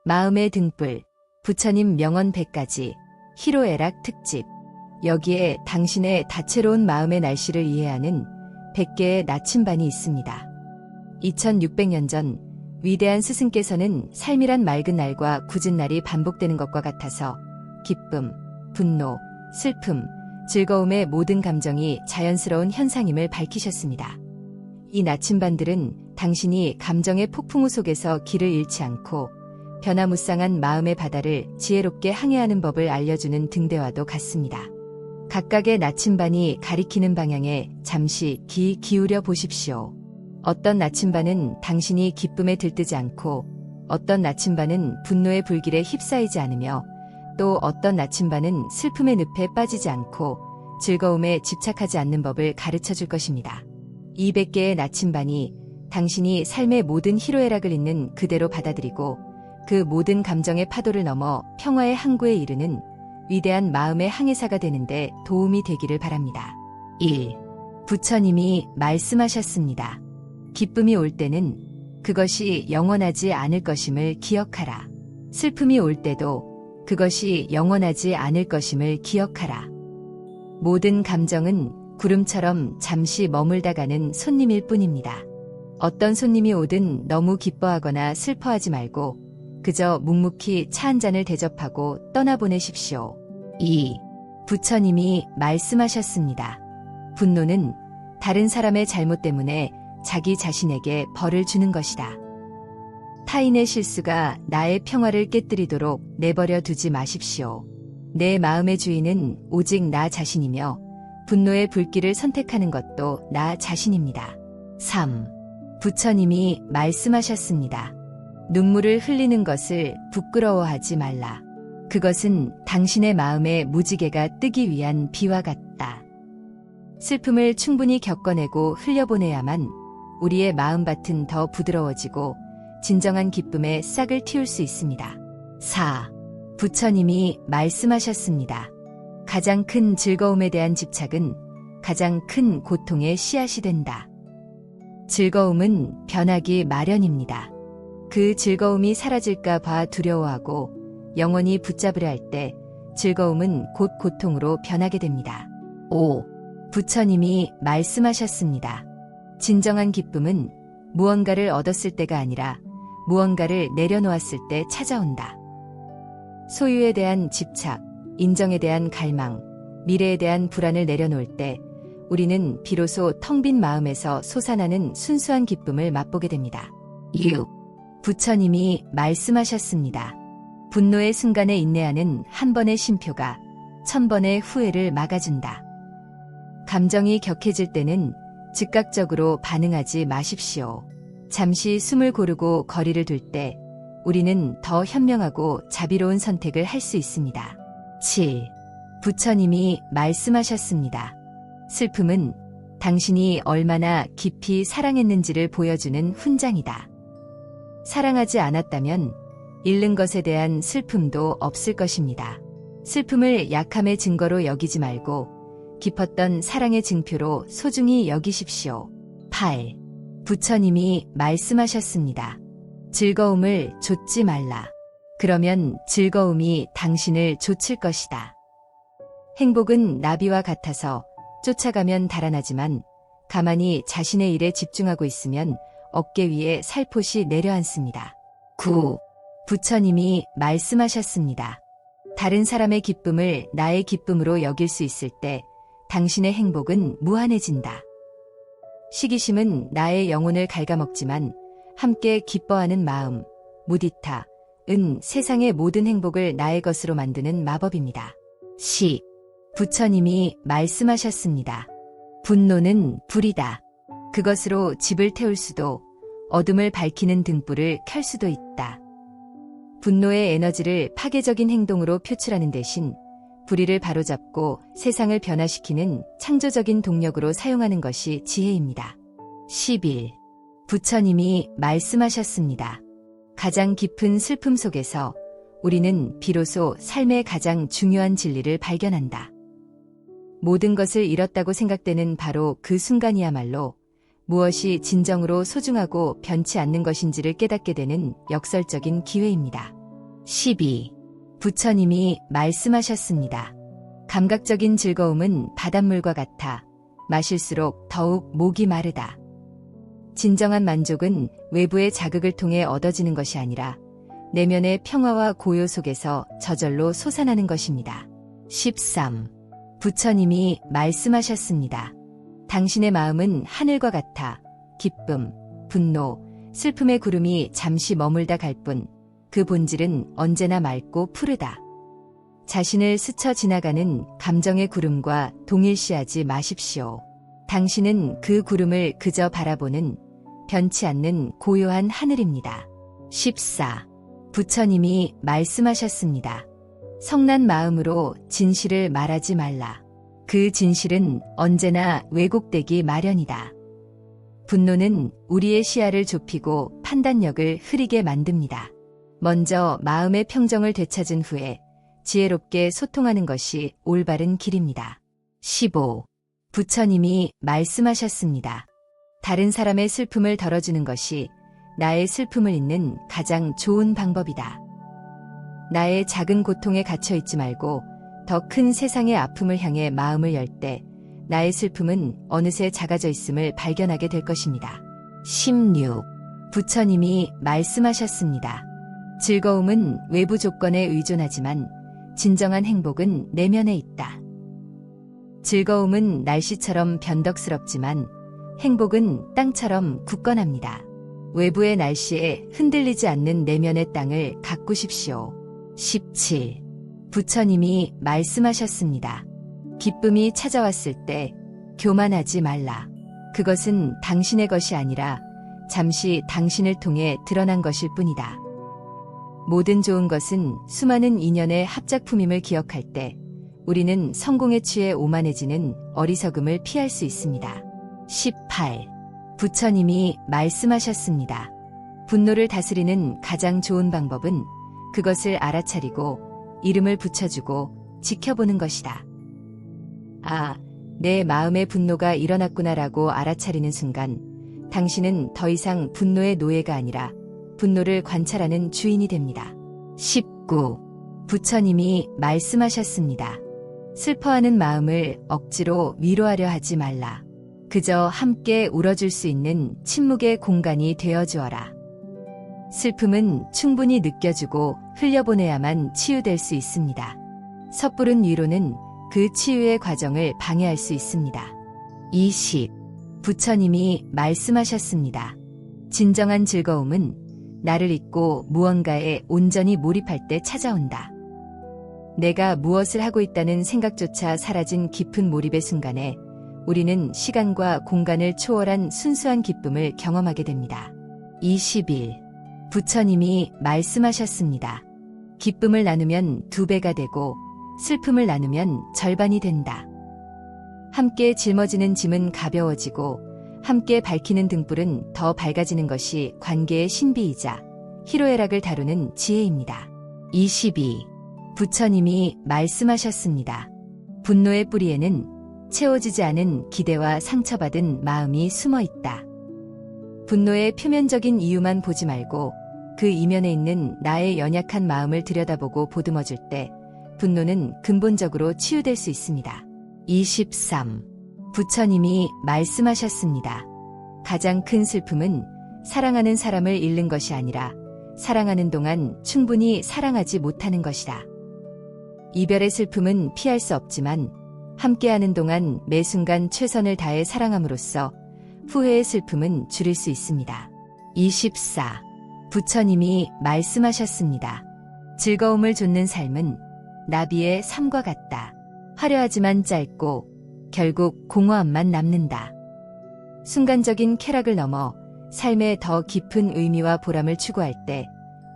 마음의 등불, 부처님 명언 100가지, 희로애락 특집. 여기에 당신의 다채로운 마음의 날씨를 이해하는 100개의 나침반이 있습니다. 2600년 전 위대한 스승께서는 삶이란 맑은 날과 굳은 날이 반복되는 것과 같아서 기쁨, 분노, 슬픔, 즐거움의 모든 감정이 자연스러운 현상임을 밝히셨습니다. 이 나침반들은 당신이 감정의 폭풍우 속에서 길을 잃지 않고 변화무쌍한 마음의 바다를 지혜롭게 항해하는 법을 알려주는 등대와도 같습니다. 각각의 나침반이 가리키는 방향에 잠시 귀 기울여 보십시오. 어떤 나침반은 당신이 기쁨에 들뜨지 않고, 어떤 나침반은 분노의 불길에 휩싸이지 않으며, 또 어떤 나침반은 슬픔의 늪에 빠지지 않고 즐거움에 집착하지 않는 법을 가르쳐 줄 것입니다. 200개의 나침반이 당신이 삶의 모든 희로애락을 있는 그대로 받아들이고 그 모든 감정의 파도를 넘어 평화의 항구에 이르는 위대한 마음의 항해사가 되는데 도움이 되기를 바랍니다. 1. 부처님이 말씀하셨습니다. 기쁨이 올 때는 그것이 영원하지 않을 것임을 기억하라. 슬픔이 올 때도 그것이 영원하지 않을 것임을 기억하라. 모든 감정은 구름처럼 잠시 머물다 가는 손님일 뿐입니다. 어떤 손님이 오든 너무 기뻐하거나 슬퍼하지 말고 그저 묵묵히 차 한 잔을 대접하고 떠나보내십시오. 2. 부처님이 말씀하셨습니다. 분노는 다른 사람의 잘못 때문에 자기 자신에게 벌을 주는 것이다. 타인의 실수가 나의 평화를 깨뜨리도록 내버려 두지 마십시오. 내 마음의 주인은 오직 나 자신이며 분노의 불길을 선택하는 것도 나 자신입니다. 3. 부처님이 말씀하셨습니다. 눈물을 흘리는 것을 부끄러워하지 말라. 그것은 당신의 마음의 무지개가 뜨기 위한 비와 같다. 슬픔을 충분히 겪어내고 흘려보내야만 우리의 마음밭은 더 부드러워지고 진정한 기쁨에 싹을 틔울 수 있습니다. 4. 부처님이 말씀하셨습니다. 가장 큰 즐거움에 대한 집착은 가장 큰 고통의 씨앗이 된다. 즐거움은 변하기 마련입니다. 그 즐거움이 사라질까 봐 두려워하고 영원히 붙잡으려 할 때 즐거움은 곧 고통으로 변하게 됩니다. 5. 부처님이 말씀하셨습니다. 진정한 기쁨은 무언가를 얻었을 때가 아니라 무언가를 내려놓았을 때 찾아온다. 소유에 대한 집착, 인정에 대한 갈망, 미래에 대한 불안을 내려놓을 때 우리는 비로소 텅 빈 마음에서 솟아나는 순수한 기쁨을 맛보게 됩니다. 6. 부처님이 말씀하셨습니다. 분노의 순간에 인내하는 한 번의 쉼표가 1000번의 후회를 막아준다. 감정이 격해질 때는 즉각적으로 반응하지 마십시오. 잠시 숨을 고르고 거리를 둘 때 우리는 더 현명하고 자비로운 선택을 할 수 있습니다. 7. 부처님이 말씀하셨습니다. 슬픔은 당신이 얼마나 깊이 사랑했는지를 보여주는 훈장이다. 사랑하지 않았다면 잃는 것에 대한 슬픔도 없을 것입니다. 슬픔을 약함의 증거로 여기지 말고 깊었던 사랑의 증표로 소중히 여기십시오. 8. 부처님이 말씀하셨습니다. 즐거움을 좇지 말라. 그러면 즐거움이 당신을 좇을 것이다. 행복은 나비와 같아서 쫓아가면 달아나지만 가만히 자신의 일에 집중하고 있으면 어깨 위에 살포시 내려앉습니다. 9. 부처님이 말씀하셨습니다. 다른 사람의 기쁨을 나의 기쁨으로 여길 수 있을 때 당신의 행복은 무한해진다. 시기심은 나의 영혼을 갉아먹지만 함께 기뻐하는 마음, 무디타, 은 세상의 모든 행복을 나의 것으로 만드는 마법입니다. 10. 부처님이 말씀하셨습니다. 분노는 불이다. 그것으로 집을 태울 수도 어둠을 밝히는 등불을 켤 수도 있다. 분노의 에너지를 파괴적인 행동으로 표출하는 대신 불의를 바로잡고 세상을 변화시키는 창조적인 동력으로 사용하는 것이 지혜입니다. 11. 부처님이 말씀하셨습니다. 가장 깊은 슬픔 속에서 우리는 비로소 삶의 가장 중요한 진리를 발견한다. 모든 것을 잃었다고 생각되는 바로 그 순간이야말로 무엇이 진정으로 소중하고 변치 않는 것인지를 깨닫게 되는 역설적인 기회입니다. 12. 부처님이 말씀하셨습니다. 감각적인 즐거움은 바닷물과 같아 마실수록 더욱 목이 마르다. 진정한 만족은 외부의 자극을 통해 얻어지는 것이 아니라 내면의 평화와 고요 속에서 저절로 솟아나는 것입니다. 13. 부처님이 말씀하셨습니다. 당신의 마음은 하늘과 같아 기쁨, 분노, 슬픔의 구름이 잠시 머물다 갈 뿐 그 본질은 언제나 맑고 푸르다. 자신을 스쳐 지나가는 감정의 구름과 동일시하지 마십시오. 당신은 그 구름을 그저 바라보는 변치 않는 고요한 하늘입니다. 14. 부처님이 말씀하셨습니다. 성난 마음으로 진실을 말하지 말라. 그 진실은 언제나 왜곡되기 마련이다. 분노는 우리의 시야를 좁히고 판단력을 흐리게 만듭니다. 먼저 마음의 평정을 되찾은 후에 지혜롭게 소통하는 것이 올바른 길입니다. 15. 부처님이 말씀하셨습니다. 다른 사람의 슬픔을 덜어주는 것이 나의 슬픔을 잊는 가장 좋은 방법이다. 나의 작은 고통에 갇혀 있지 말고 더 큰 세상의 아픔을 향해 마음을 열 때 나의 슬픔은 어느새 작아져 있음을 발견하게 될 것입니다. 16. 부처님이 말씀하셨습니다. 즐거움은 외부 조건에 의존하지만 진정한 행복은 내면에 있다. 즐거움은 날씨처럼 변덕스럽지만 행복은 땅처럼 굳건합니다. 외부의 날씨에 흔들리지 않는 내면의 땅을 가꾸십시오. 17. 부처님이 말씀하셨습니다. 기쁨이 찾아왔을 때 교만하지 말라. 그것은 당신의 것이 아니라 잠시 당신을 통해 드러난 것일 뿐이다. 모든 좋은 것은 수많은 인연의 합작품임을 기억할 때 우리는 성공에 취해 오만해지는 어리석음을 피할 수 있습니다. 18. 부처님이 말씀하셨습니다. 분노를 다스리는 가장 좋은 방법은 그것을 알아차리고 이름을 붙여주고 지켜보는 것이다. 아, 내 마음의 분노가 일어났구나라고 알아차리는 순간 당신은 더 이상 분노의 노예가 아니라 분노를 관찰하는 주인이 됩니다. 19. 부처님이 말씀하셨습니다. 슬퍼하는 마음을 억지로 위로하려 하지 말라. 그저 함께 울어줄 수 있는 침묵의 공간이 되어주어라. 슬픔은 충분히 느껴주고 흘려보내야만 치유될 수 있습니다. 섣부른 위로는 그 치유의 과정을 방해할 수 있습니다. 20. 부처님이 말씀하셨습니다. 진정한 즐거움은 나를 잊고 무언가에 온전히 몰입할 때 찾아온다. 내가 무엇을 하고 있다는 생각조차 사라진 깊은 몰입의 순간에 우리는 시간과 공간을 초월한 순수한 기쁨을 경험하게 됩니다. 21. 부처님이 말씀하셨습니다. 기쁨을 나누면 2배가 되고 슬픔을 나누면 절반이 된다. 함께 짊어지는 짐은 가벼워지고 함께 밝히는 등불은 더 밝아지는 것이 관계의 신비이자 희로애락을 다루는 지혜입니다. 22. 부처님이 말씀하셨습니다. 분노의 뿌리에는 채워지지 않은 기대와 상처받은 마음이 숨어 있다. 분노의 표면적인 이유만 보지 말고 그 이면에 있는 나의 연약한 마음을 들여다보고 보듬어줄 때 분노는 근본적으로 치유될 수 있습니다. 23. 부처님이 말씀하셨습니다. 가장 큰 슬픔은 사랑하는 사람을 잃는 것이 아니라 사랑하는 동안 충분히 사랑하지 못하는 것이다. 이별의 슬픔은 피할 수 없지만 함께하는 동안 매 순간 최선을 다해 사랑함으로써 후회의 슬픔은 줄일 수 있습니다. 24. 부처님이 말씀하셨습니다. 즐거움을 좇는 삶은 나비의 삶과 같다. 화려하지만 짧고 결국 공허함만 남는다. 순간적인 쾌락을 넘어 삶의 더 깊은 의미와 보람을 추구할 때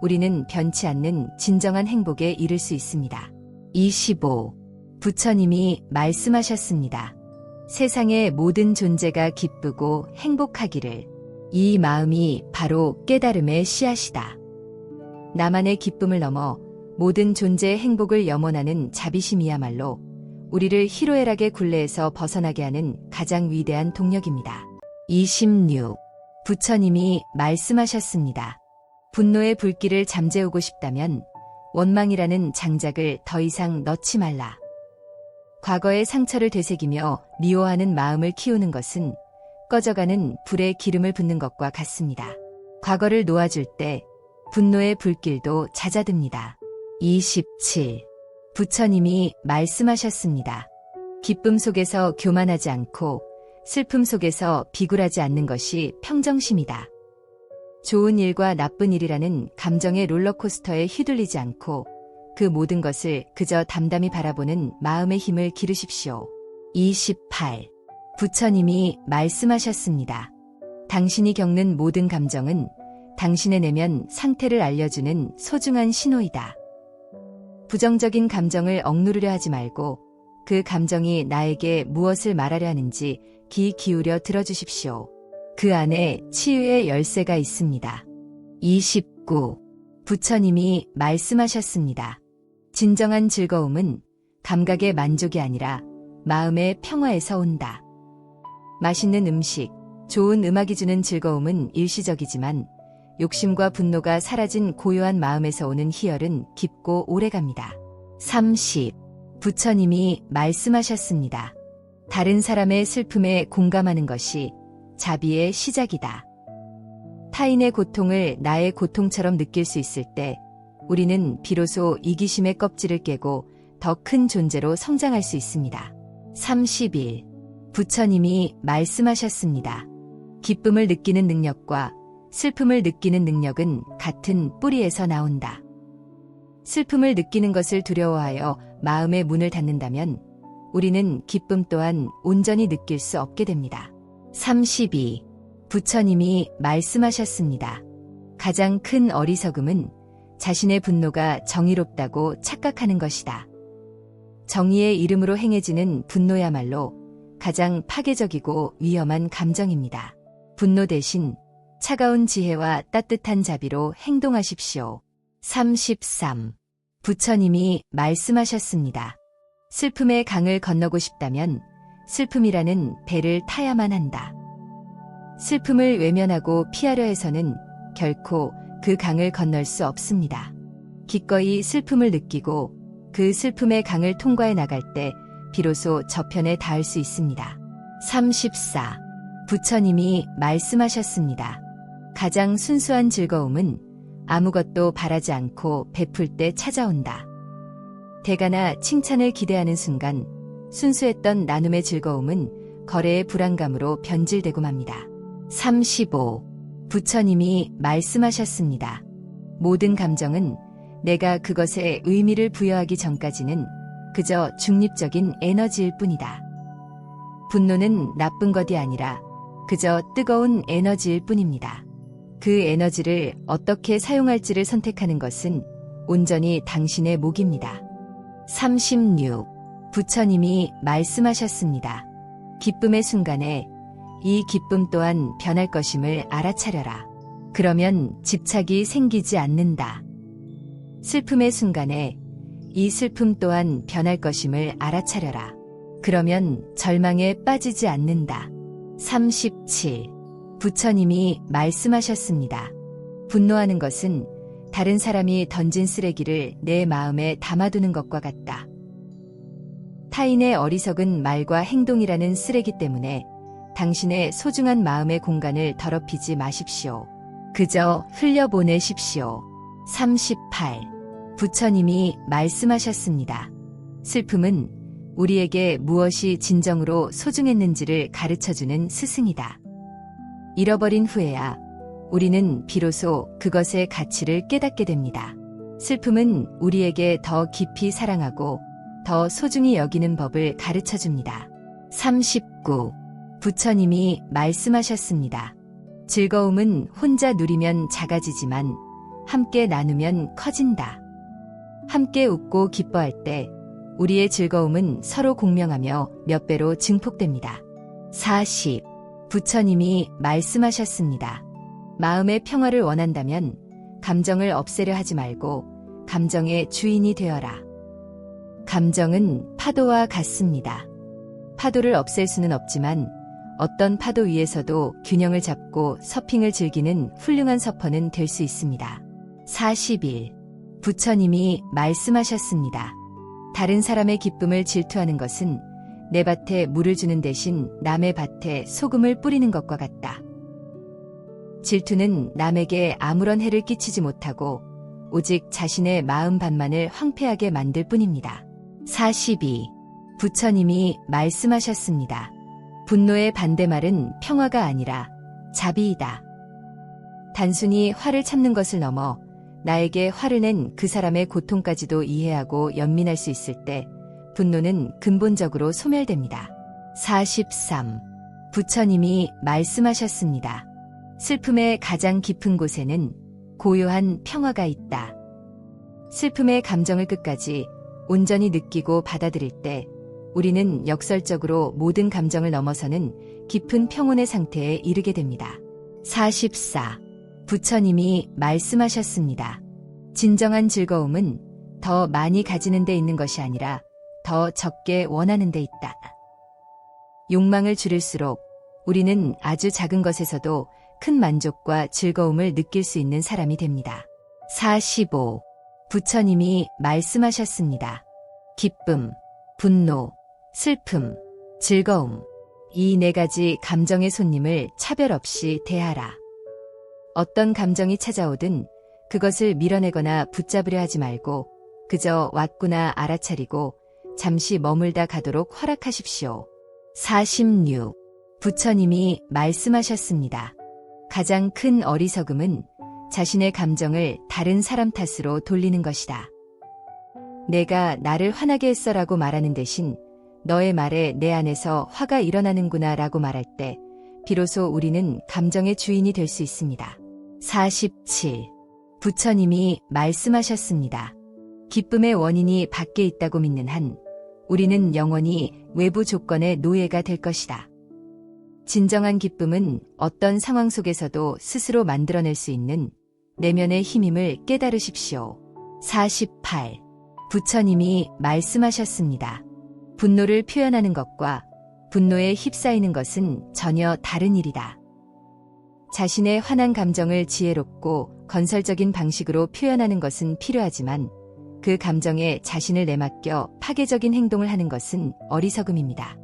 우리는 변치 않는 진정한 행복에 이를 수 있습니다. 25. 부처님이 말씀하셨습니다. 세상의 모든 존재가 기쁘고 행복하기를. 이 마음이 바로 깨달음의 씨앗이다. 나만의 기쁨을 넘어 모든 존재의 행복을 염원하는 자비심이야말로 우리를 희로애락의 굴레에서 벗어나게 하는 가장 위대한 동력입니다. 26. 부처님이 말씀하셨습니다. 분노의 불길을 잠재우고 싶다면 원망이라는 장작을 더 이상 넣지 말라. 과거의 상처를 되새기며 미워하는 마음을 키우는 것은 꺼져가는 불에 기름을 붓는 것과 같습니다. 과거를 놓아줄 때 분노의 불길도 잦아듭니다. 27. 부처님이 말씀하셨습니다. 기쁨 속에서 교만하지 않고 슬픔 속에서 비굴하지 않는 것이 평정심이다. 좋은 일과 나쁜 일이라는 감정의 롤러코스터에 휘둘리지 않고 그 모든 것을 그저 담담히 바라보는 마음의 힘을 기르십시오. 28. 부처님이 말씀하셨습니다. 당신이 겪는 모든 감정은 당신의 내면 상태를 알려주는 소중한 신호이다. 부정적인 감정을 억누르려 하지 말고 그 감정이 나에게 무엇을 말하려 하는지 귀 기울여 들어주십시오. 그 안에 치유의 열쇠가 있습니다. 29. 부처님이 말씀하셨습니다. 진정한 즐거움은 감각의 만족이 아니라 마음의 평화에서 온다. 맛있는 음식, 좋은 음악이 주는 즐거움은 일시적이지만 욕심과 분노가 사라진 고요한 마음에서 오는 희열은 깊고 오래갑니다. 30. 부처님이 말씀하셨습니다. 다른 사람의 슬픔에 공감하는 것이 자비의 시작이다. 타인의 고통을 나의 고통처럼 느낄 수 있을 때 우리는 비로소 이기심의 껍질을 깨고 더 큰 존재로 성장할 수 있습니다. 31. 부처님이 말씀하셨습니다. 기쁨을 느끼는 능력과 슬픔을 느끼는 능력은 같은 뿌리에서 나온다. 슬픔을 느끼는 것을 두려워하여 마음의 문을 닫는다면 우리는 기쁨 또한 온전히 느낄 수 없게 됩니다. 32. 부처님이 말씀하셨습니다. 가장 큰 어리석음은 자신의 분노가 정의롭다고 착각하는 것이다. 정의의 이름으로 행해지는 분노야말로 가장 파괴적이고 위험한 감정입니다. 분노 대신 차가운 지혜와 따뜻한 자비로 행동하십시오. 33. 부처님이 말씀하셨습니다. 슬픔의 강을 건너고 싶다면 슬픔이라는 배를 타야만 한다. 슬픔을 외면하고 피하려 해서는 결코 그 강을 건널 수 없습니다. 기꺼이 슬픔을 느끼고 그 슬픔의 강을 통과해 나갈 때 비로소 저편에 닿을 수 있습니다. 34. 부처님이 말씀하셨습니다. 가장 순수한 즐거움은 아무것도 바라지 않고 베풀 때 찾아온다. 대가나 칭찬을 기대하는 순간 순수했던 나눔의 즐거움은 거래의 불안감으로 변질되고 맙니다. 35. 부처님이 말씀하셨습니다. 모든 감정은 내가 그것에 의미를 부여하기 전까지는 그저 중립적인 에너지일 뿐이다. 분노는 나쁜 것이 아니라 그저 뜨거운 에너지일 뿐입니다. 그 에너지를 어떻게 사용할지를 선택하는 것은 온전히 당신의 몫입니다. 36. 부처님이 말씀하셨습니다. 기쁨의 순간에 이 기쁨 또한 변할 것임을 알아차려라. 그러면 집착이 생기지 않는다. 슬픔의 순간에 이 슬픔 또한 변할 것임을 알아차려라. 그러면 절망에 빠지지 않는다. 37. 부처님이 말씀하셨습니다. 분노하는 것은 다른 사람이 던진 쓰레기를 내 마음에 담아두는 것과 같다. 타인의 어리석은 말과 행동이라는 쓰레기 때문에 당신의 소중한 마음의 공간을 더럽히지 마십시오. 그저 흘려보내십시오. 38. 부처님이 말씀하셨습니다. 슬픔은 우리에게 무엇이 진정으로 소중했는지를 가르쳐주는 스승이다. 잃어버린 후에야 우리는 비로소 그것의 가치를 깨닫게 됩니다. 슬픔은 우리에게 더 깊이 사랑하고 더 소중히 여기는 법을 가르쳐줍니다. 39. 부처님이 말씀하셨습니다. 즐거움은 혼자 누리면 작아지지만 함께 나누면 커진다. 함께 웃고 기뻐할 때 우리의 즐거움은 서로 공명하며 몇 배로 증폭됩니다. 40. 부처님이 말씀하셨습니다. 마음의 평화를 원한다면 감정을 없애려 하지 말고 감정의 주인이 되어라. 감정은 파도와 같습니다. 파도를 없앨 수는 없지만 어떤 파도 위에서도 균형을 잡고 서핑을 즐기는 훌륭한 서퍼는 될 수 있습니다. 41. 부처님이 말씀하셨습니다. 다른 사람의 기쁨을 질투하는 것은 내 밭에 물을 주는 대신 남의 밭에 소금을 뿌리는 것과 같다. 질투는 남에게 아무런 해를 끼치지 못하고 오직 자신의 마음 반만을 황폐하게 만들 뿐입니다. 42. 부처님이 말씀하셨습니다. 분노의 반대말은 평화가 아니라 자비이다. 단순히 화를 참는 것을 넘어 나에게 화를 낸 그 사람의 고통까지도 이해하고 연민할 수 있을 때 분노는 근본적으로 소멸됩니다. 43. 부처님이 말씀하셨습니다. 슬픔의 가장 깊은 곳에는 고요한 평화가 있다. 슬픔의 감정을 끝까지 온전히 느끼고 받아들일 때 우리는 역설적으로 모든 감정을 넘어서는 깊은 평온의 상태에 이르게 됩니다. 44. 부처님이 말씀하셨습니다. 진정한 즐거움은 더 많이 가지는 데 있는 것이 아니라 더 적게 원하는 데 있다. 욕망을 줄일수록 우리는 아주 작은 것에서도 큰 만족과 즐거움을 느낄 수 있는 사람이 됩니다. 45. 부처님이 말씀하셨습니다. 기쁨, 분노, 슬픔, 즐거움. 이 네 가지 감정의 손님을 차별 없이 대하라. 어떤 감정이 찾아오든 그것을 밀어내거나 붙잡으려 하지 말고 그저 왔구나 알아차리고 잠시 머물다 가도록 허락하십시오. 46. 부처님이 말씀하셨습니다. 가장 큰 어리석음은 자신의 감정을 다른 사람 탓으로 돌리는 것이다. 내가 나를 화나게 했어라고 말하는 대신 너의 말에 내 안에서 화가 일어나는구나 라고 말할 때 비로소 우리는 감정의 주인이 될 수 있습니다. 47. 부처님이 말씀하셨습니다. 기쁨의 원인이 밖에 있다고 믿는 한 우리는 영원히 외부 조건의 노예가 될 것이다. 진정한 기쁨은 어떤 상황 속에서도 스스로 만들어낼 수 있는 내면의 힘임을 깨달으십시오. 48. 부처님이 말씀하셨습니다. 분노를 표현하는 것과 분노에 휩싸이는 것은 전혀 다른 일이다. 자신의 화난 감정을 지혜롭고 건설적인 방식으로 표현하는 것은 필요하지만 그 감정에 자신을 내맡겨 파괴적인 행동을 하는 것은 어리석음입니다.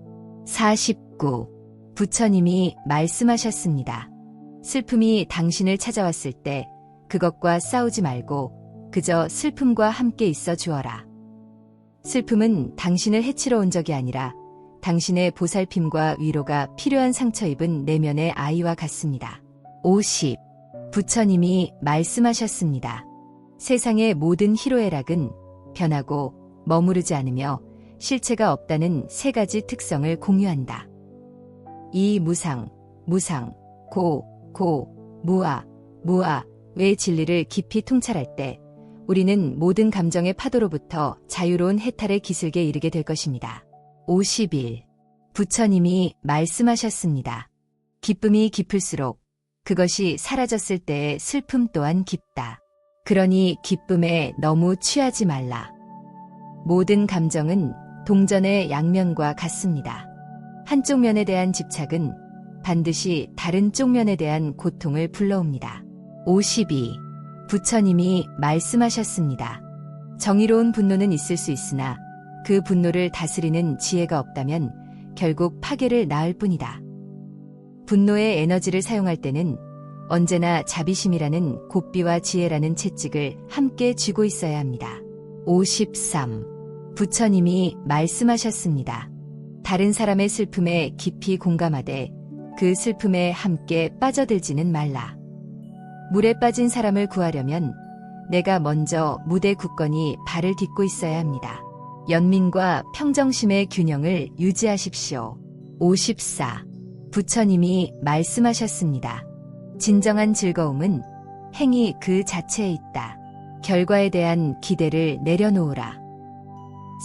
49. 부처님이 말씀하셨습니다. 슬픔이 당신을 찾아왔을 때 그것과 싸우지 말고 그저 슬픔과 함께 있어 주어라. 슬픔은 당신을 해치러 온 적이 아니라 당신의 보살핌과 위로가 필요한 상처 입은 내면의 아이와 같습니다. 50. 부처님이 말씀하셨습니다. 세상의 모든 희로애락은 변하고 머무르지 않으며 실체가 없다는 세 가지 특성을 공유한다. 이 무상, 무아의 진리를 깊이 통찰할 때 우리는 모든 감정의 파도로부터 자유로운 해탈의 기슭에 이르게 될 것입니다. 51. 부처님이 말씀하셨습니다. 기쁨이 깊을수록 그것이 사라졌을 때의 슬픔 또한 깊다. 그러니 기쁨에 너무 취하지 말라. 모든 감정은 동전의 양면과 같습니다. 한쪽 면에 대한 집착은 반드시 다른 쪽 면에 대한 고통을 불러옵니다. 52. 부처님이 말씀하셨습니다. 정의로운 분노는 있을 수 있으나 그 분노를 다스리는 지혜가 없다면 결국 파괴를 낳을 뿐이다. 분노의 에너지를 사용할 때는 언제나 자비심이라는 고삐와 지혜라는 채찍을 함께 쥐고 있어야 합니다. 53. 부처님이 말씀하셨습니다. 다른 사람의 슬픔에 깊이 공감하되 그 슬픔에 함께 빠져들지는 말라. 물에 빠진 사람을 구하려면 내가 먼저 무대 굳건히 발을 딛고 있어야 합니다. 연민과 평정심의 균형을 유지하십시오. 54. 부처님이 말씀하셨습니다. 진정한 즐거움은 행위 그 자체에 있다. 결과에 대한 기대를 내려놓으라.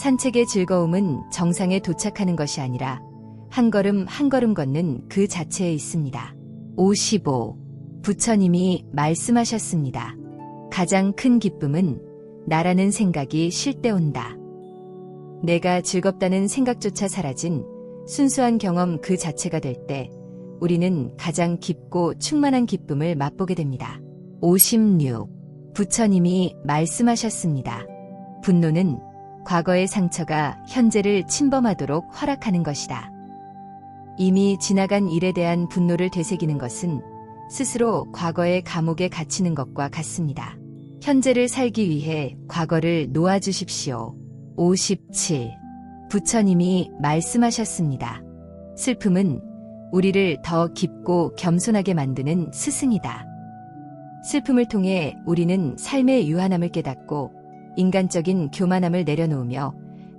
산책의 즐거움은 정상에 도착하는 것이 아니라 한 걸음 한 걸음 걷는 그 자체에 있습니다. 55. 부처님이 말씀하셨습니다. 가장 큰 기쁨은 나라는 생각이 쉴 때 온다. 내가 즐겁다는 생각조차 사라진 순수한 경험 그 자체가 될 때 우리는 가장 깊고 충만한 기쁨을 맛보게 됩니다. 56. 부처님이 말씀하셨습니다. 분노는 과거의 상처가 현재를 침범하도록 허락하는 것이다. 이미 지나간 일에 대한 분노를 되새기는 것은 스스로 과거의 감옥에 갇히는 것과 같습니다. 현재를 살기 위해 과거를 놓아주십시오. 57. 부처님이 말씀하셨습니다. 슬픔은 우리를 더 깊고 겸손하게 만드는 스승이다. 슬픔을 통해 우리는 삶의 유한함을 깨닫고 인간적인 교만함을 내려놓으며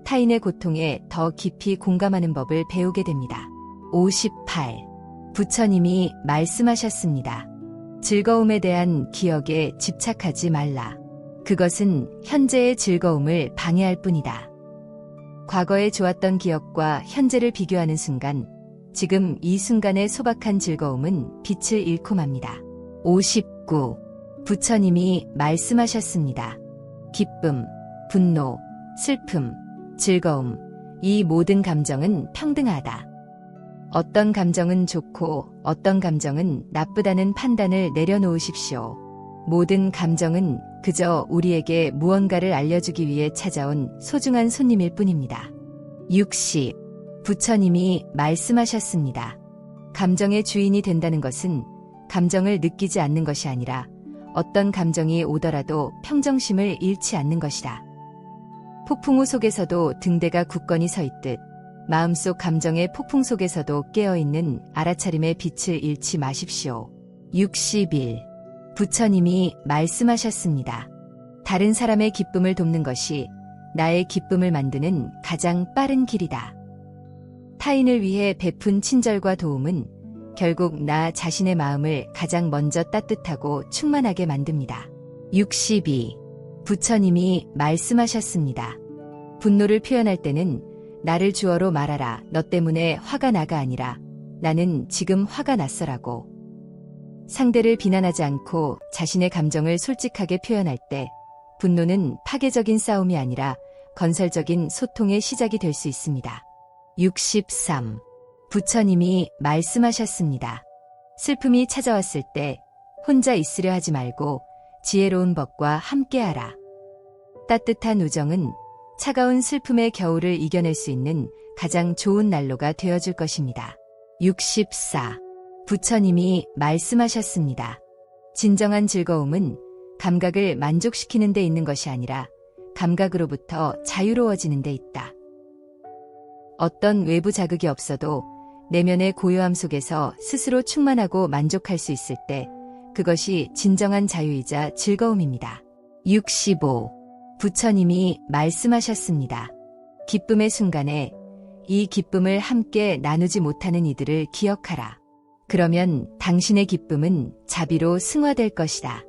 타인의 고통에 더 깊이 공감하는 법을 배우게 됩니다. 58. 부처님이 말씀하셨습니다. 즐거움에 대한 기억에 집착하지 말라. 그것은 현재의 즐거움을 방해할 뿐이다. 과거에 좋았던 기억과 현재를 비교하는 순간, 지금 이 순간의 소박한 즐거움은 빛을 잃고 맙니다. 59. 부처님이 말씀하셨습니다. 기쁨, 분노, 슬픔, 즐거움, 이 모든 감정은 평등하다. 어떤 감정은 좋고 어떤 감정은 나쁘다는 판단을 내려놓으십시오. 모든 감정은 그저 우리에게 무언가를 알려주기 위해 찾아온 소중한 손님일 뿐입니다. 60. 부처님이 말씀하셨습니다. 감정의 주인이 된다는 것은 감정을 느끼지 않는 것이 아니라 어떤 감정이 오더라도 평정심을 잃지 않는 것이다. 폭풍우 속에서도 등대가 굳건히 서 있듯 마음속 감정의 폭풍 속에서도 깨어있는 알아차림의 빛을 잃지 마십시오. 61. 부처님이 말씀하셨습니다. 다른 사람의 기쁨을 돕는 것이 나의 기쁨을 만드는 가장 빠른 길이다. 타인을 위해 베푼 친절과 도움은 결국 나 자신의 마음을 가장 먼저 따뜻하고 충만하게 만듭니다. 62. 부처님이 말씀하셨습니다. 분노를 표현할 때는 나를 주어로 말하라. 너 때문에 화가 나가 아니라 나는 지금 화가 났어라고. 상대를 비난하지 않고 자신의 감정을 솔직하게 표현할 때 분노는 파괴적인 싸움이 아니라 건설적인 소통의 시작이 될 수 있습니다. 63. 부처님이 말씀하셨습니다. 슬픔이 찾아왔을 때 혼자 있으려 하지 말고 지혜로운 법과 함께하라. 따뜻한 우정은 차가운 슬픔의 겨울을 이겨낼 수 있는 가장 좋은 난로가 되어줄 것입니다. 64. 부처님이 말씀하셨습니다. 진정한 즐거움은 감각을 만족시키는 데 있는 것이 아니라 감각으로부터 자유로워지는 데 있다. 어떤 외부 자극이 없어도 내면의 고요함 속에서 스스로 충만하고 만족할 수 있을 때 그것이 진정한 자유이자 즐거움입니다. 65. 부처님이 말씀하셨습니다. 기쁨의 순간에 이 기쁨을 함께 나누지 못하는 이들을 기억하라. 그러면 당신의 기쁨은 자비로 승화될 것이다.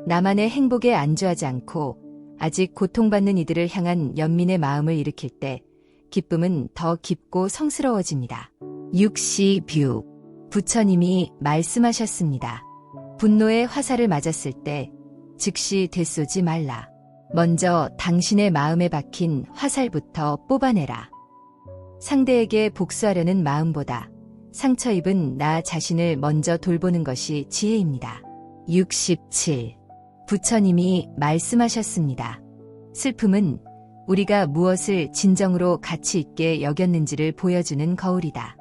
나만의 행복에 안주하지 않고 아직 고통받는 이들을 향한 연민의 마음을 일으킬 때 기쁨은 더 깊고 성스러워집니다. 66. 부처님이 말씀하셨습니다. 분노의 화살을 맞았을 때 즉시 되쏘지 말라. 먼저 당신의 마음에 박힌 화살부터 뽑아내라. 상대에게 복수하려는 마음보다 상처 입은 나 자신을 먼저 돌보는 것이 지혜입니다. 67. 부처님이 말씀하셨습니다. 슬픔은 우리가 무엇을 진정으로 가치 있게 여겼는지를 보여주는 거울이다.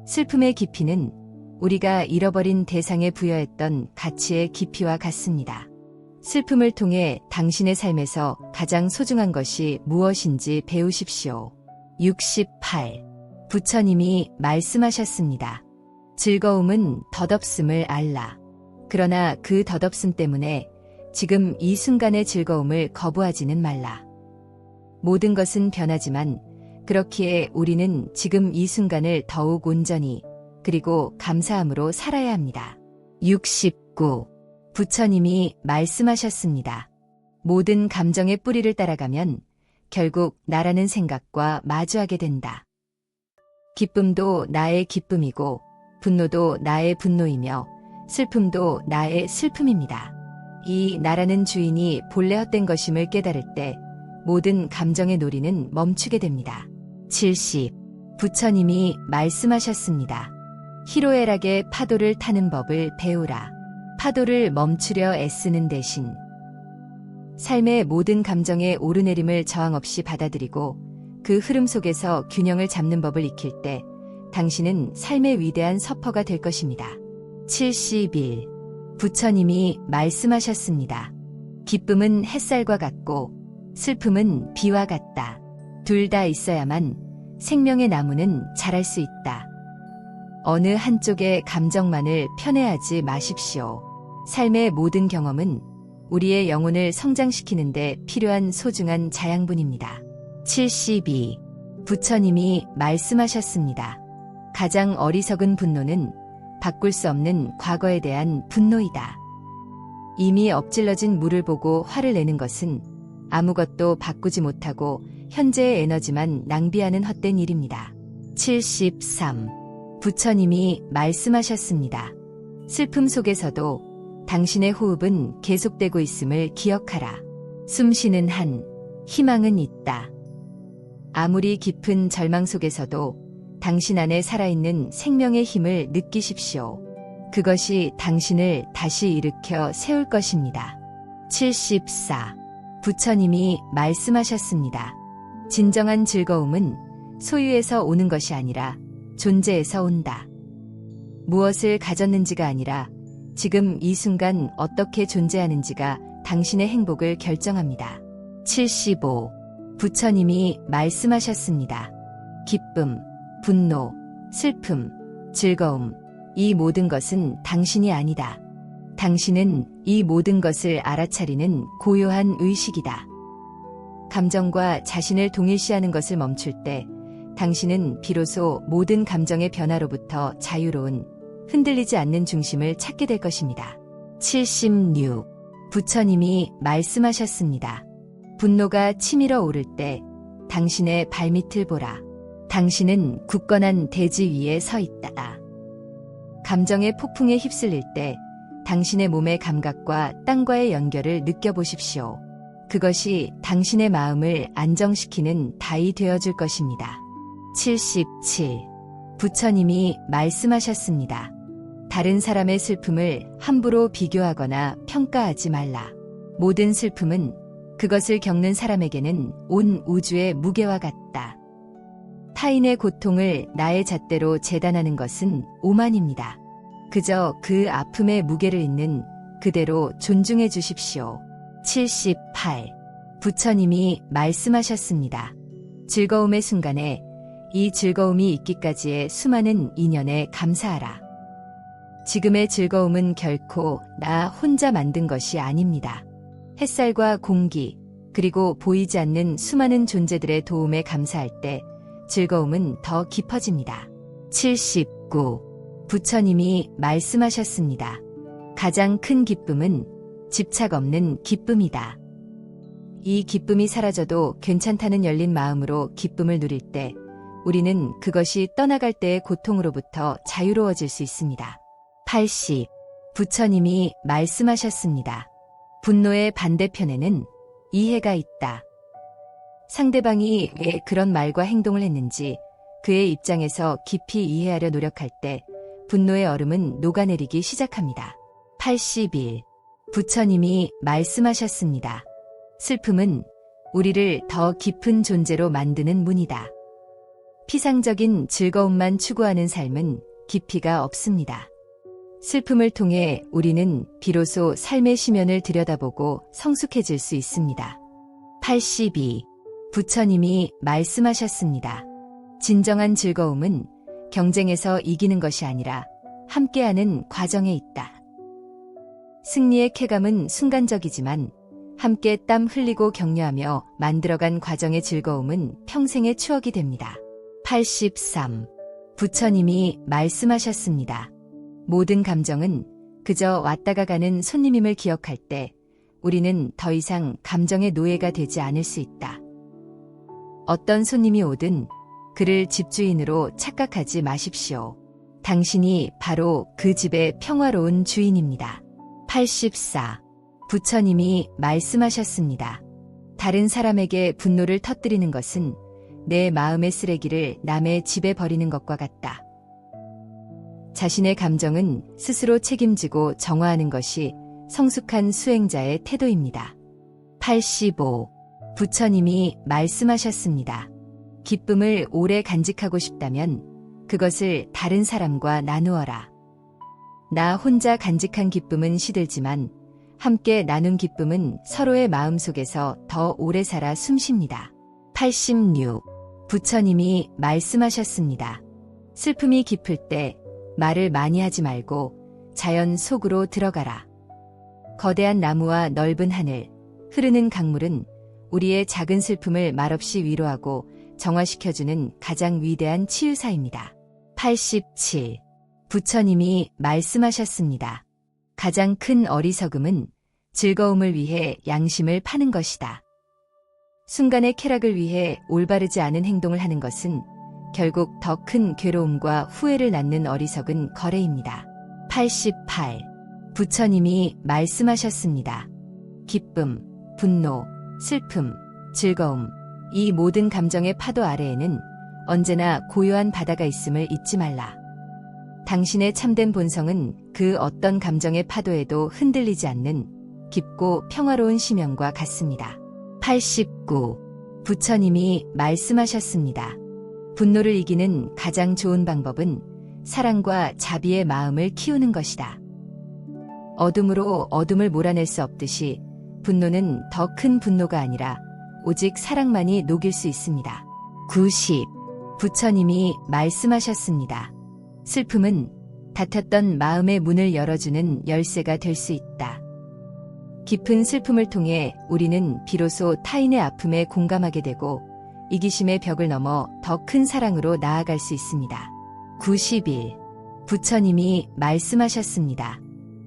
슬픔의 깊이는 우리가 잃어버린 대상에 부여했던 가치의 깊이와 같습니다. 슬픔을 통해 당신의 삶에서 가장 소중한 것이 무엇인지 배우십시오. 68. 부처님이 말씀하셨습니다. 즐거움은 덧없음을 알라. 그러나 그 덧없음 때문에 지금 이 순간의 즐거움을 거부하지는 말라. 모든 것은 변하지만 그렇기에 우리는 지금 이 순간을 더욱 온전히 그리고 감사함으로 살아야 합니다. 69. 부처님이 말씀하셨습니다. 모든 감정의 뿌리를 따라가면 결국 나라는 생각과 마주하게 된다. 기쁨도 나의 기쁨이고 분노도 나의 분노이며 슬픔도 나의 슬픔입니다. 이 나라는 주인이 본래 헛된 것임을 깨달을 때 모든 감정의 놀이는 멈추게 됩니다. 70. 부처님이 말씀하셨습니다. 희로애락의 파도를 타는 법을 배우라. 파도를 멈추려 애쓰는 대신 삶의 모든 감정의 오르내림을 저항 없이 받아들이고 그 흐름 속에서 균형을 잡는 법을 익힐 때 당신은 삶의 위대한 서퍼가 될 것입니다. 71. 부처님이 말씀하셨습니다. 기쁨은 햇살과 같고 슬픔은 비와 같다. 둘 다 있어야만 생명의 나무는 자랄 수 있다. 어느 한쪽의 감정만을 편애하지 마십시오. 삶의 모든 경험은 우리의 영혼을 성장시키는데 필요한 소중한 자양분입니다. 72. 부처님이 말씀하셨습니다. 가장 어리석은 분노는 바꿀 수 없는 과거에 대한 분노이다. 이미 엎질러진 물을 보고 화를 내는 것은 아무것도 바꾸지 못하고 현재의 에너지만 낭비하는 헛된 일입니다. 73. 부처님이 말씀하셨습니다. 슬픔 속에서도 당신의 호흡은 계속되고 있음을 기억하라. 숨쉬는 한, 희망은 있다. 아무리 깊은 절망 속에서도 당신 안에 살아있는 생명의 힘을 느끼십시오. 그것이 당신을 다시 일으켜 세울 것입니다. 74. 부처님이 말씀하셨습니다. 진정한 즐거움은 소유에서 오는 것이 아니라 존재에서 온다. 무엇을 가졌는지가 아니라 지금 이 순간 어떻게 존재하는지가 당신의 행복을 결정합니다. 75. 부처님이 말씀하셨습니다. 기쁨, 분노, 슬픔, 즐거움, 이 모든 것은 당신이 아니다. 당신은 이 모든 것을 알아차리는 고요한 의식이다. 감정과 자신을 동일시하는 것을 멈출 때 당신은 비로소 모든 감정의 변화로부터 자유로운, 흔들리지 않는 중심을 찾게 될 것입니다. 76. 부처님이 말씀하셨습니다. 분노가 치밀어 오를 때 당신의 발밑을 보라. 당신은 굳건한 대지 위에 서 있다. 감정의 폭풍에 휩쓸릴 때 당신의 몸의 감각과 땅과의 연결을 느껴보십시오. 그것이 당신의 마음을 안정시키는 다이 되어줄 것입니다. 77. 부처님이 말씀하셨습니다. 다른 사람의 슬픔을 함부로 비교하거나 평가하지 말라. 모든 슬픔은 그것을 겪는 사람에게는 온 우주의 무게와 같다. 타인의 고통을 나의 잣대로 재단하는 것은 오만입니다. 그저 그 아픔의 무게를 있는 그대로 존중해 주십시오. 78. 부처님이 말씀하셨습니다. 즐거움의 순간에 이 즐거움이 있기까지의 수많은 인연에 감사하라. 지금의 즐거움은 결코 나 혼자 만든 것이 아닙니다. 햇살과 공기, 그리고 보이지 않는 수많은 존재들의 도움에 감사할 때 즐거움은 더 깊어집니다. 79. 부처님이 말씀하셨습니다. 가장 큰 기쁨은 집착 없는 기쁨이다. 이 기쁨이 사라져도 괜찮다는 열린 마음으로 기쁨을 누릴 때 우리는 그것이 떠나갈 때의 고통으로부터 자유로워질 수 있습니다. 80. 부처님이 말씀하셨습니다. 분노의 반대편에는 이해가 있다. 상대방이 왜 그런 말과 행동을 했는지 그의 입장에서 깊이 이해하려 노력할 때 분노의 얼음은 녹아내리기 시작합니다. 81. 부처님이 말씀하셨습니다. 슬픔은 우리를 더 깊은 존재로 만드는 문이다. 피상적인 즐거움만 추구하는 삶은 깊이가 없습니다. 슬픔을 통해 우리는 비로소 삶의 심연을 들여다보고 성숙해질 수 있습니다. 82. 부처님이 말씀하셨습니다. 진정한 즐거움은 경쟁에서 이기는 것이 아니라 함께하는 과정에 있다. 승리의 쾌감은 순간적이지만 함께 땀 흘리고 격려하며 만들어간 과정의 즐거움은 평생의 추억이 됩니다. 83. 부처님이 말씀하셨습니다. 모든 감정은 그저 왔다가 가는 손님임을 기억할 때 우리는 더 이상 감정의 노예가 되지 않을 수 있다. 어떤 손님이 오든 그를 집주인으로 착각하지 마십시오. 당신이 바로 그 집의 평화로운 주인입니다. 84. 부처님이 말씀하셨습니다. 다른 사람에게 분노를 터뜨리는 것은 내 마음의 쓰레기를 남의 집에 버리는 것과 같다. 자신의 감정은 스스로 책임지고 정화하는 것이 성숙한 수행자의 태도입니다. 85. 부처님이 말씀하셨습니다. 기쁨을 오래 간직하고 싶다면 그것을 다른 사람과 나누어라. 나 혼자 간직한 기쁨은 시들지만 함께 나눈 기쁨은 서로의 마음속에서 더 오래 살아 숨쉽니다. 86. 부처님이 말씀하셨습니다. 슬픔이 깊을 때 말을 많이 하지 말고 자연 속으로 들어가라. 거대한 나무와 넓은 하늘, 흐르는 강물은 우리의 작은 슬픔을 말없이 위로하고 정화시켜주는 가장 위대한 치유사입니다. 87. 부처님이 말씀하셨습니다. 가장 큰 어리석음은 즐거움을 위해 양심을 파는 것이다. 순간의 쾌락을 위해 올바르지 않은 행동을 하는 것은 결국 더 큰 괴로움과 후회를 낳는 어리석은 거래입니다. 88. 부처님이 말씀하셨습니다. 기쁨, 분노, 슬픔, 즐거움, 이 모든 감정의 파도 아래에는 언제나 고요한 바다가 있음을 잊지 말라. 당신의 참된 본성은 그 어떤 감정의 파도에도 흔들리지 않는 깊고 평화로운 심연과 같습니다. 89. 부처님이 말씀하셨습니다. 분노를 이기는 가장 좋은 방법은 사랑과 자비의 마음을 키우는 것이다. 어둠으로 어둠을 몰아낼 수 없듯이 분노는 더 큰 분노가 아니라 오직 사랑만이 녹일 수 있습니다. 90. 부처님이 말씀하셨습니다. 슬픔은 닫혔던 마음의 문을 열어주는 열쇠가 될 수 있다. 깊은 슬픔을 통해 우리는 비로소 타인의 아픔에 공감하게 되고 이기심의 벽을 넘어 더 큰 사랑으로 나아갈 수 있습니다. 91. 부처님이 말씀하셨습니다.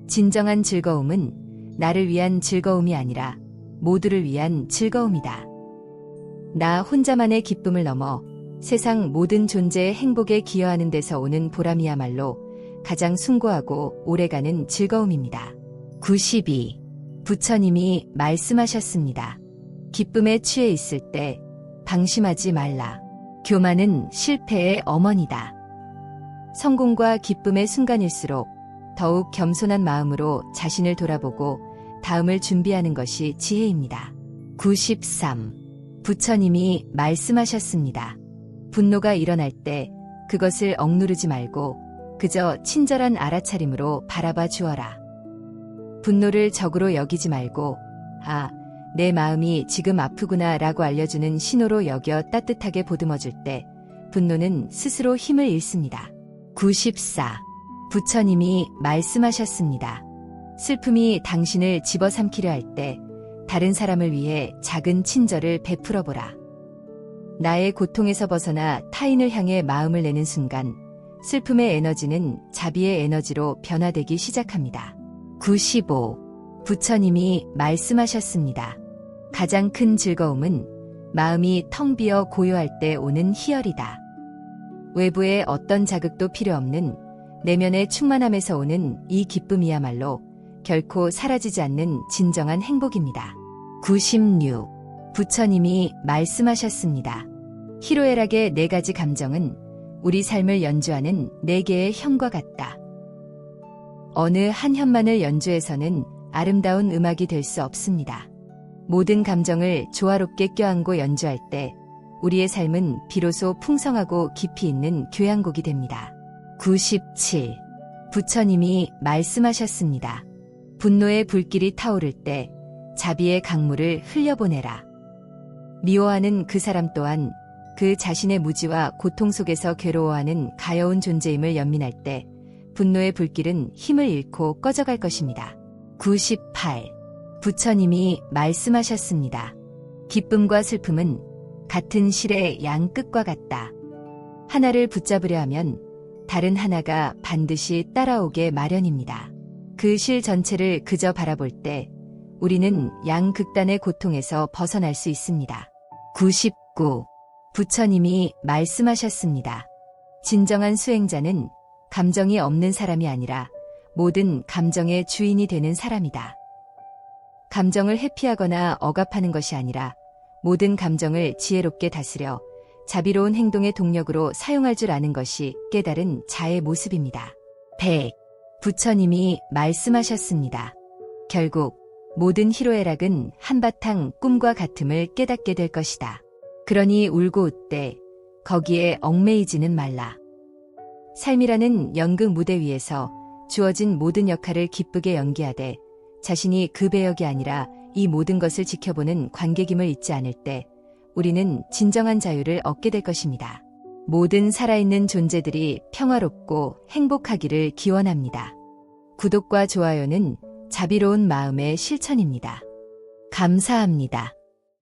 진정한 즐거움은 나를 위한 즐거움이 아니라 모두를 위한 즐거움이다. 나 혼자만의 기쁨을 넘어 세상 모든 존재의 행복에 기여하는 데서 오는 보람이야말로 가장 숭고하고 오래가는 즐거움입니다. 92. 부처님이 말씀하셨습니다. 기쁨에 취해 있을 때 방심하지 말라. 교만은 실패의 어머니다. 성공과 기쁨의 순간일수록 더욱 겸손한 마음으로 자신을 돌아보고 다음을 준비하는 것이 지혜입니다. 93. 부처님이 말씀하셨습니다. 분노가 일어날 때 그것을 억누르지 말고 그저 친절한 알아차림으로 바라봐 주어라. 분노를 적으로 여기지 말고 내 마음이 지금 아프구나 라고 알려주는 신호로 여겨 따뜻하게 보듬어줄 때 분노는 스스로 힘을 잃습니다. 94. 부처님이 말씀하셨습니다. 슬픔이 당신을 집어삼키려 할 때 다른 사람을 위해 작은 친절을 베풀어 보라. 나의 고통에서 벗어나 타인을 향해 마음을 내는 순간 슬픔의 에너지는 자비의 에너지로 변화되기 시작합니다. 95. 부처님이 말씀하셨습니다. 가장 큰 즐거움은 마음이 텅 비어 고요할 때 오는 희열이다. 외부의 어떤 자극도 필요 없는 내면의 충만함에서 오는 이 기쁨이야말로 결코 사라지지 않는 진정한 행복입니다. 96. 부처님이 말씀하셨습니다. 희로애락의 4가지 감정은 우리 삶을 연주하는 4개의 현과 같다. 어느 한 현만을 연주해서는 아름다운 음악이 될 수 없습니다. 모든 감정을 조화롭게 껴안고 연주할 때 우리의 삶은 비로소 풍성하고 깊이 있는 교향곡이 됩니다. 97. 부처님이 말씀하셨습니다. 분노의 불길이 타오를 때 자비의 강물을 흘려보내라. 미워하는 그 사람 또한 그 자신의 무지와 고통 속에서 괴로워하는 가여운 존재임을 연민할 때 분노의 불길은 힘을 잃고 꺼져갈 것입니다. 98. 부처님이 말씀하셨습니다. 기쁨과 슬픔은 같은 실의 양 끝과 같다. 하나를 붙잡으려 하면 다른 하나가 반드시 따라오게 마련입니다. 그 실 전체를 그저 바라볼 때 우리는 양극단의 고통에서 벗어날 수 있습니다. 99. 부처님이 말씀하셨습니다. 진정한 수행자는 감정이 없는 사람이 아니라 모든 감정의 주인이 되는 사람이다. 감정을 회피하거나 억압하는 것이 아니라 모든 감정을 지혜롭게 다스려 자비로운 행동의 동력으로 사용할 줄 아는 것이 깨달은 자의 모습입니다. 100. 부처님이 말씀하셨습니다. 결국 모든 희로애락은 한바탕 꿈과 같음을 깨닫게 될 것이다. 그러니 울고 웃되 거기에 얽매이지는 말라. 삶이라는 연극 무대 위에서 주어진 모든 역할을 기쁘게 연기하되 자신이 그 배역이 아니라 이 모든 것을 지켜보는 관객임을 잊지 않을 때 우리는 진정한 자유를 얻게 될 것입니다. 모든 살아있는 존재들이 평화롭고 행복하기를 기원합니다. 구독과 좋아요는 자비로운 마음의 실천입니다. 감사합니다.